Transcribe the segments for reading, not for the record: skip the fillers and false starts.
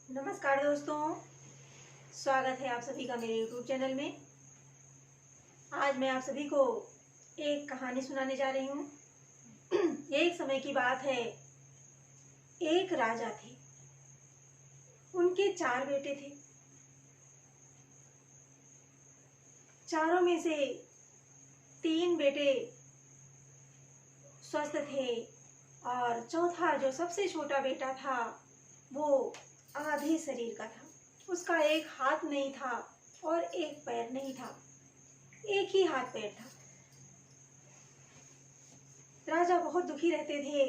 नमस्कार दोस्तों, स्वागत है आप सभी का मेरे YouTube चैनल में। आज मैं आप सभी को एक कहानी सुनाने जा रही हूँ। एक समय की बात है, एक राजा थे। उनके 4 बेटे थे। चारों में से 3 बेटे स्वस्थ थे और चौथा जो सबसे छोटा बेटा था वो आधे शरीर का था। उसका एक हाथ नहीं था और एक पैर नहीं था, एक ही हाथ पैर था। राजा बहुत दुखी रहते थे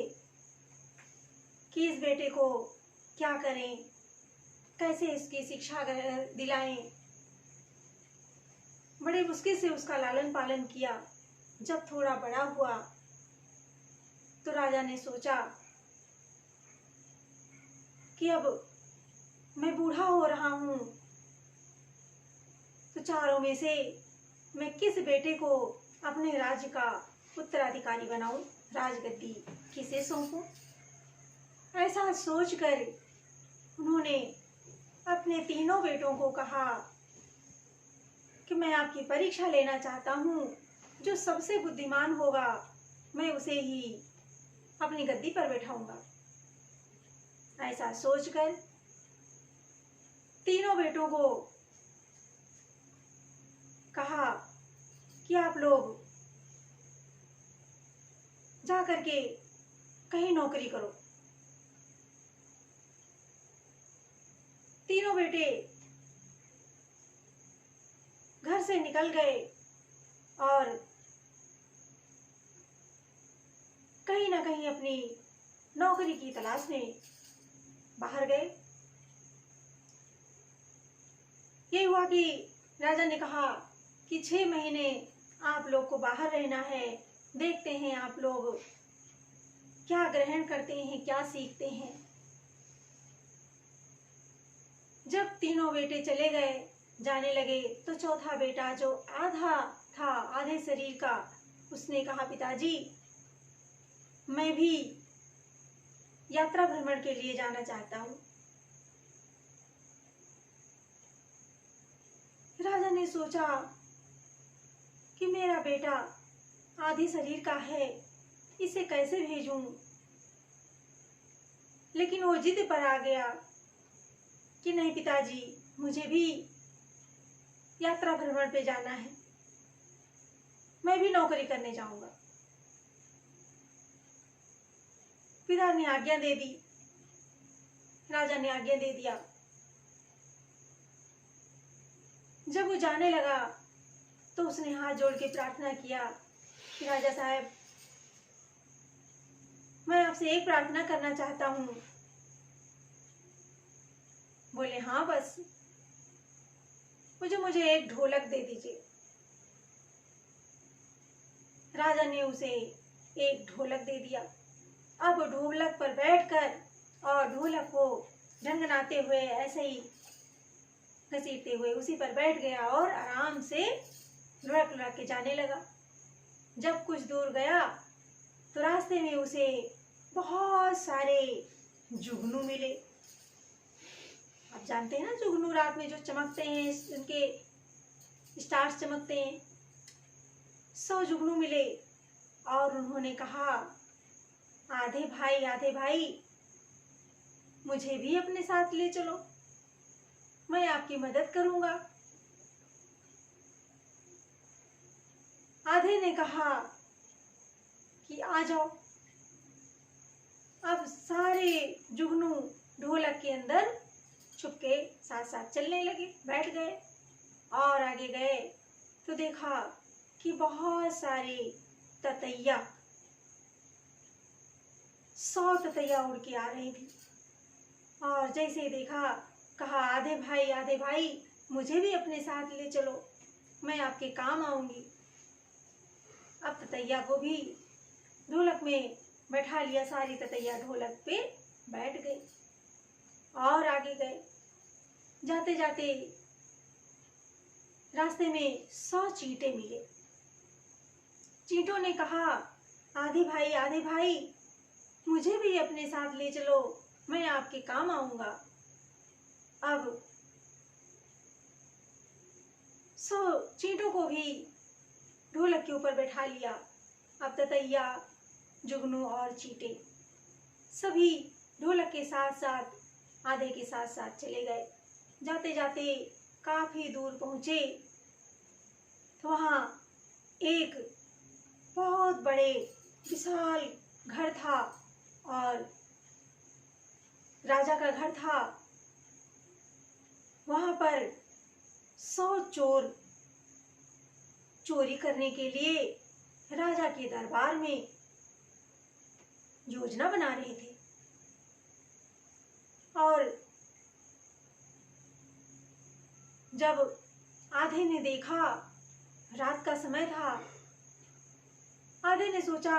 कि इस बेटे को क्या करें, कैसे इसकी शिक्षा दिलाएं। बड़े मुश्किल से उसका लालन पालन किया। जब थोड़ा बड़ा हुआ तो राजा ने सोचा कि अब मैं बूढ़ा हो रहा हूँ, तो चारों में से मैं किस बेटे को अपने राज्य का उत्तराधिकारी बनाऊं, राजगद्दी किसे सौंपूं। ऐसा सोचकर उन्होंने अपने तीनों बेटों को कहा कि मैं आपकी परीक्षा लेना चाहता हूँ। जो सबसे बुद्धिमान होगा मैं उसे ही अपनी गद्दी पर बैठाऊंगा। ऐसा सोचकर तीनों बेटों को कहा कि आप लोग जा करके कहीं नौकरी करो। तीनों बेटे घर से निकल गए और कहीं ना कहीं अपनी नौकरी की तलाश में बाहर गए। ये हुआ कि राजा ने कहा कि 6 महीने आप लोग को बाहर रहना है, देखते हैं आप लोग क्या ग्रहण करते हैं, क्या सीखते हैं। जब तीनों बेटे चले गए, जाने लगे, तो चौथा बेटा जो आधा था, आधे शरीर का, उसने कहा पिताजी मैं भी यात्रा भ्रमण के लिए जाना चाहता हूँ। राजा ने सोचा कि मेरा बेटा आधे शरीर का है, इसे कैसे भेजूं। लेकिन वो जिद पर आ गया कि नहीं पिताजी, मुझे भी यात्रा भ्रमण पे जाना है, मैं भी नौकरी करने जाऊंगा। पिता ने आज्ञा दे दी, राजा ने आज्ञा दे दिया। जब वो जाने लगा तो उसने हाथ जोड़ के प्रार्थना किया कि राजा साहब, मैं आपसे एक प्रार्थना करना चाहता हूँ। बोले हाँ, बस मुझे एक ढोलक दे दीजिए। राजा ने उसे एक ढोलक दे दिया। अब ढोलक पर बैठकर और ढोलक को झनझनाते हुए, ऐसे ही घसीटते हुए उसी पर बैठ गया और आराम से लुढ़क लुढ़क के जाने लगा। जब कुछ दूर गया तो रास्ते में उसे बहुत सारे जुगनू मिले। आप जानते हैं ना, जुगनू रात में जो चमकते हैं, उनके स्टार्स चमकते हैं। 100 जुगनू मिले और उन्होंने कहा, आधे भाई मुझे भी अपने साथ ले चलो, मैं आपकी मदद करूंगा। आधे ने कहा कि आ जाओ। अब सारे जुगनू ढोलक के अंदर छुपके साथ साथ चलने लगे, बैठ गए और आगे गए तो देखा कि बहुत सारे ततैया, 100 ततैया उड़ के आ रही थी। और जैसे देखा, कहा आधे भाई मुझे भी अपने साथ ले चलो, मैं आपके काम आऊंगी। अब ततैया को भी ढोलक में बैठा लिया। सारी ततैया ढोलक पे बैठ गई और आगे गए। जाते जाते रास्ते में 100 चींटे मिले। चींटों ने कहा, आधे भाई मुझे भी अपने साथ ले चलो, मैं आपके काम आऊंगा। अब चींटों को भी ढोलक के ऊपर बैठा लिया। अब ततैया, जुगनू और चींटे सभी ढोलक के साथ साथ आधे के साथ साथ चले गए। जाते जाते काफी दूर पहुंचे तो वहां एक बहुत बड़े विशाल घर था और राजा का घर था। वहां पर 100 चोर चोरी करने के लिए राजा के दरबार में योजना बना रहे थे और जब आधे ने देखा, रात का समय था, आधे ने सोचा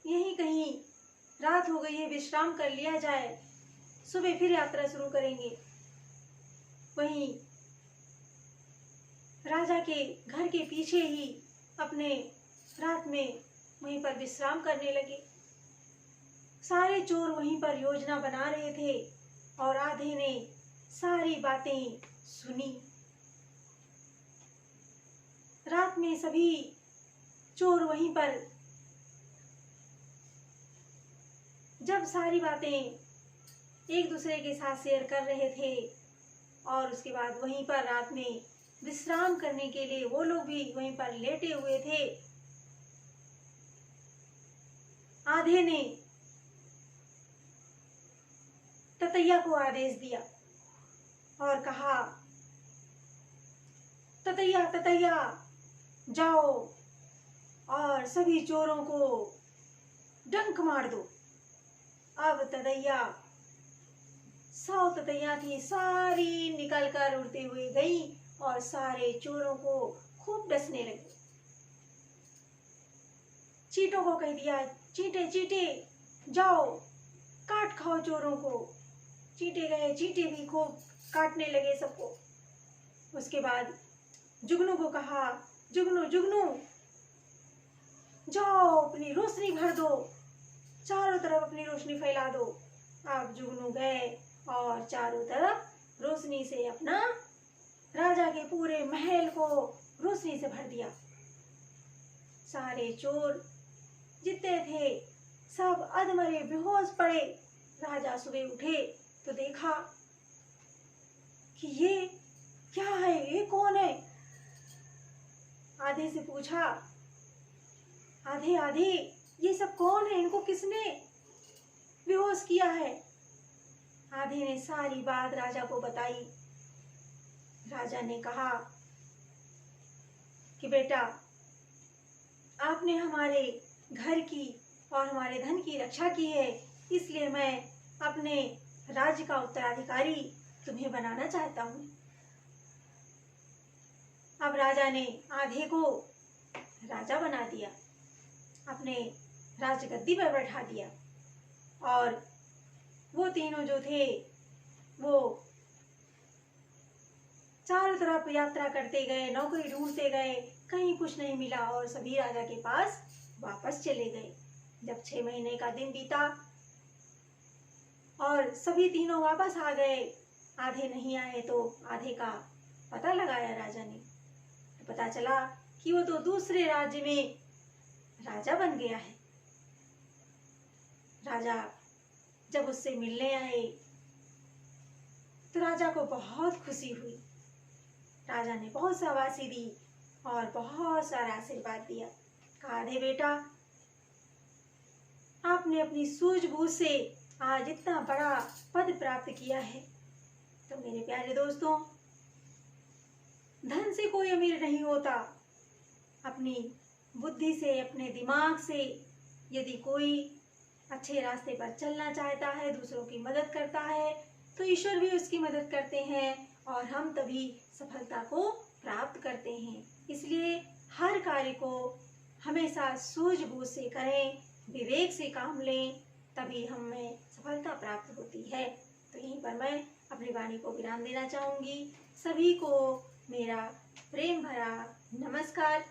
यहीं कहीं रात हो गई है, विश्राम कर लिया जाए, सुबह फिर यात्रा शुरू करेंगे। वहीं राजा के घर के पीछे ही अपने रात में वहीं पर विश्राम करने लगे। सारे चोर वहीं पर योजना बना रहे थे और आधे ने सारी बातें सुनी। रात में सभी चोर वहीं पर जब सारी बातें एक दूसरे के साथ शेयर कर रहे थे और उसके बाद वहीं पर रात में विश्राम करने के लिए वो लोग भी वहीं पर लेटे हुए थे, आधे ने ततैया को आदेश दिया और कहा, ततैया ततैया जाओ और सभी चोरों को डंक मार दो। अब ततैया 100 ततैया थी, सारी निकल कर उड़ते हुए गई और सारे चोरों को खूब डसने लगी। चींटों को कह दिया, चींटे चींटे जाओ काट खाओ चोरों को। चींटे गए, चींटे भी खूब काटने लगे सबको। उसके बाद जुगनू को कहा, जुगनू जुगनू जाओ अपनी रोशनी भर दो, चारों तरफ अपनी रोशनी फैला दो। अब जुगनू गए और चारों तरफ रोशनी से अपना राजा के पूरे महल को रोशनी से भर दिया। सारे चोर जितने थे सब अधमरे बेहोश पड़े। राजा सुबह उठे तो देखा कि ये क्या है, ये कौन है। आधे से पूछा, आधे आधे ये सब कौन है, इनको किसने बेहोश किया है। आधे ने सारी बात राजा को बताई। राजा ने कहा कि बेटा, आपने हमारे घर की और हमारे धन की रक्षा की है, इसलिए मैं अपने राज्य का उत्तराधिकारी तुम्हें बनाना चाहता हूँ। अब राजा ने आधे को राजा बना दिया, अपने राजगद्दी पर बैठा दिया और वो तीनों जो थे वो चारों तरफ यात्रा करते गए, नौकरी ढूंढते गए, कहीं कुछ नहीं मिला और सभी राजा के पास वापस चले गए। जब 6 महीने का दिन बीता और सभी तीनों वापस आ गए, आधे नहीं आए तो आधे का पता लगाया राजा ने, तो पता चला कि वो तो दूसरे राज्य में राजा बन गया है। राजा जब उससे मिलने आए तो राजा को बहुत खुशी हुई। राजा ने बहुत शाबाशी दी और बहुत सारा आशीर्वाद दिया। कहा, अरे बेटा, आपने अपनी सूझबूझ से आज इतना बड़ा पद प्राप्त किया है। तो मेरे प्यारे दोस्तों, धन से कोई अमीर नहीं होता। अपनी बुद्धि से, अपने दिमाग से यदि कोई अच्छे रास्ते पर चलना चाहता है, दूसरों की मदद करता है, तो ईश्वर भी उसकी मदद करते हैं और हम तभी सफलता को प्राप्त करते हैं। इसलिए हर कार्य को हमेशा सूझबूझ से करें, विवेक से काम लें, तभी हमें सफलता प्राप्त होती है। तो यहीं पर मैं अपनी वाणी को विराम देना चाहूँगी। सभी को मेरा प्रेम भरा नमस्कार।